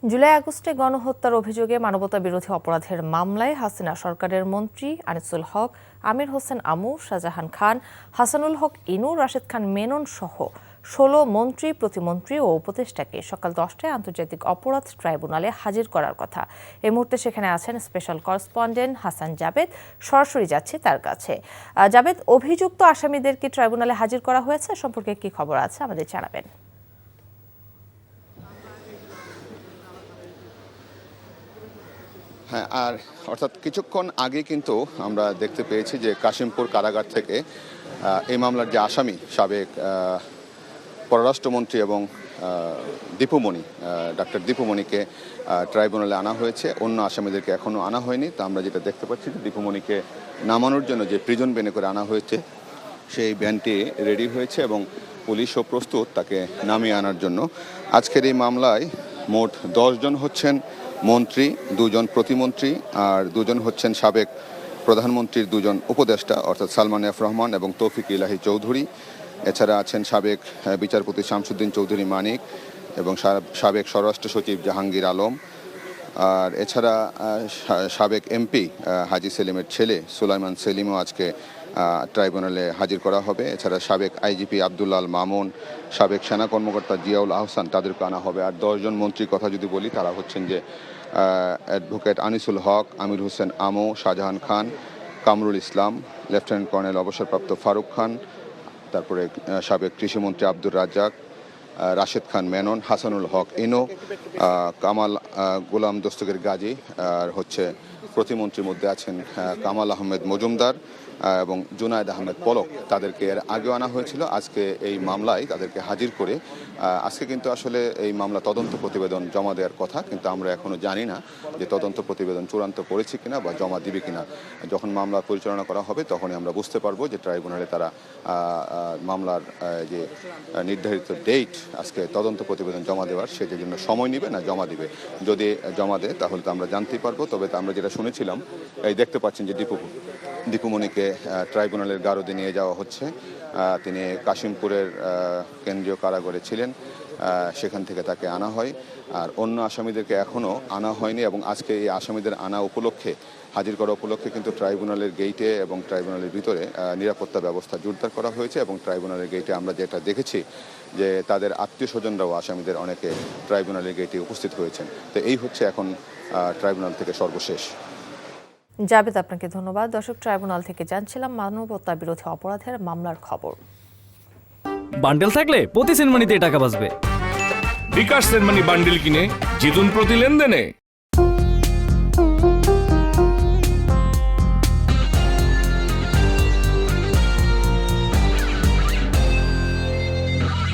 জুলাই আগস্টে গণহত্যার অভিযোগে মানবতাবিরোধী অপরাধের মামলায় হাসিনা সরকারের মন্ত্রী আনিসুল হক, আমির হোসেন আমু, শাহজাহান খান, হাসানুল হক ইনু, রাশেদ খান মেনন সহ ১৬ মন্ত্রী, প্রতিমন্ত্রী ও উপদেষ্টাকে সকাল ১০টায় আন্তর্জাতিক অপরাধ ট্রাইব্যুনালে হাজির করার কথা। এই মুহূর্তে সেখানে আছেন স্পেশাল করেসপন্ডেন্ট হাসান জাবেদ। সরাসরি যাচ্ছে তার কাছে। জাবেদ, অভিযুক্ত আসামিদের কি ট্রাইব্যুনালে হাজির করা হয়েছে? সম্পর্কে কি খবর আছে আমাদের জানাবেন। হ্যাঁ, আর অর্থাৎ কিছুক্ষণ আগে কিন্তু আমরা দেখতে পেয়েছি যে কাশিমপুর কারাগার থেকে এই মামলার যে আসামি, সাবেক পররাষ্ট্রমন্ত্রী এবং দীপুমণি, ডাক্তার দীপুমণিকে ট্রাইব্যুনালে আনা হয়েছে। অন্য আসামিদেরকে এখনও আনা হয়নি। তো আমরা যেটা দেখতে পাচ্ছি যে দীপুমণিকে নামানোর জন্য যে প্রিজন ভ্যানে করে আনা হয়েছে, সেই ভ্যানটি রেডি হয়েছে এবং পুলিশও প্রস্তুত তাকে নামিয়ে আনার জন্য। আজকের এই মামলায় মোট 10 জন হচ্ছেন মন্ত্রী, 2 জন প্রতিমন্ত্রী আর 2 জন হচ্ছেন সাবেক প্রধানমন্ত্রীর 2 জন উপদেষ্টা, অর্থাৎ সালমান এফ রহমান এবং তৌফিক ইলাহি চৌধুরী। এছাড়া আছেন সাবেক বিচারপতি শামসুদ্দিন চৌধুরী মানিক এবং সাবেক স্বরাষ্ট্র সচিব জাহাঙ্গীর আলম। আর এছাড়া সাবেক এমপি হাজি সেলিমের ছেলে সুলাইমান সেলিমও আজকে ট্রাইব্যুনালে হাজির করা হবে। এছাড়া সাবেক আইজিপি আব্দুল্লাহ আল মামুন, সাবেক সেনা কর্মকর্তা জিয়াউল আহসান, তাদেরকে আনা হবে। আর 10 জন মন্ত্রীর কথা যদি বলি, তারা হচ্ছেন যে অ্যাডভোকেট আনিসুল হক, আমির হোসেন আমু, শাহজাহান খান, কামরুল ইসলাম, লেফটেন্যান্ট কর্নেল অবসরপ্রাপ্ত ফারুক খান, তারপরে সাবেক কৃষিমন্ত্রী আব্দুর রাজ্জাক, রাশেদ খান মেনন, হাসানুল হক ইনো, কামাল গোলাম দস্তগীর গাজী, আর হচ্ছে প্রতিমন্ত্রীর মধ্যে আছেন কামাল আহমেদ মজুমদার এবং জুনায়েদ আহমেদ পলক। তাদেরকে এর আগেও আনা হয়েছিল। আজকে এই মামলায় তাদেরকে হাজির করে আজকে কিন্তু আসলে এই মামলা তদন্ত প্রতিবেদন জমা দেওয়ার কথা, কিন্তু আমরা এখনও জানি না যে তদন্ত প্রতিবেদন চূড়ান্ত করেছে কিনা বা জমা দিবে কিনা। যখন মামলা পরিচালনা করা হবে তখনই আমরা বুঝতে পারবো যে ট্রাইব্যুনালে তারা মামলার যে নির্ধারিত ডেট আজকে তদন্ত প্রতিবেদন জমা দেওয়ার, সেটার জন্য সময় নেবে না জমা দিবে। যদি জমা দেয় তাহলে তো আমরা জানতেই পারবো। তবে আমরা যেটা শুনেছিলাম, এই দেখতে পাচ্ছেন যে দীপুমণিকে ট্রাইব্যুনালের গারদে নিয়ে যাওয়া হচ্ছে। তিনি কাশিমপুরের কেন্দ্রীয় কারাগারে ছিলেন, সেখান থেকে তাকে আনা হয়। আর অন্য আসামিদেরকে এখনও আনা হয়নি এবং আজকে এই আসামিদের আনা উপলক্ষে, হাজির করা উপলক্ষে কিন্তু ট্রাইব্যুনালের গেইটে এবং ট্রাইব্যুনালের ভিতরে নিরাপত্তা ব্যবস্থা জোরদার করা হয়েছে। এবং ট্রাইব্যুনালের গেইটে আমরা যেটা দেখেছি যে তাদের আত্মীয় স্বজনরাও আসামিদের অনেকে ট্রাইব্যুনালের গেইটে উপস্থিত হয়েছেন। তো এই হচ্ছে এখন ট্রাইব্যুনাল থেকে সর্বশেষ। জাবেদ, আপনাকে ধন্যবাদ। দর্শক, ট্রাইব্যুনাল থেকে জানছিলাম মানবতা বিরোধী অপরাধের মামলার খবর। বান্ডেল থাকলে প্রতি সেনমানিতে টাকা বাঁচবে। বিকাশ সেনমানি বান্ডেল কিনে জিতুন প্রতি লেনদেনে।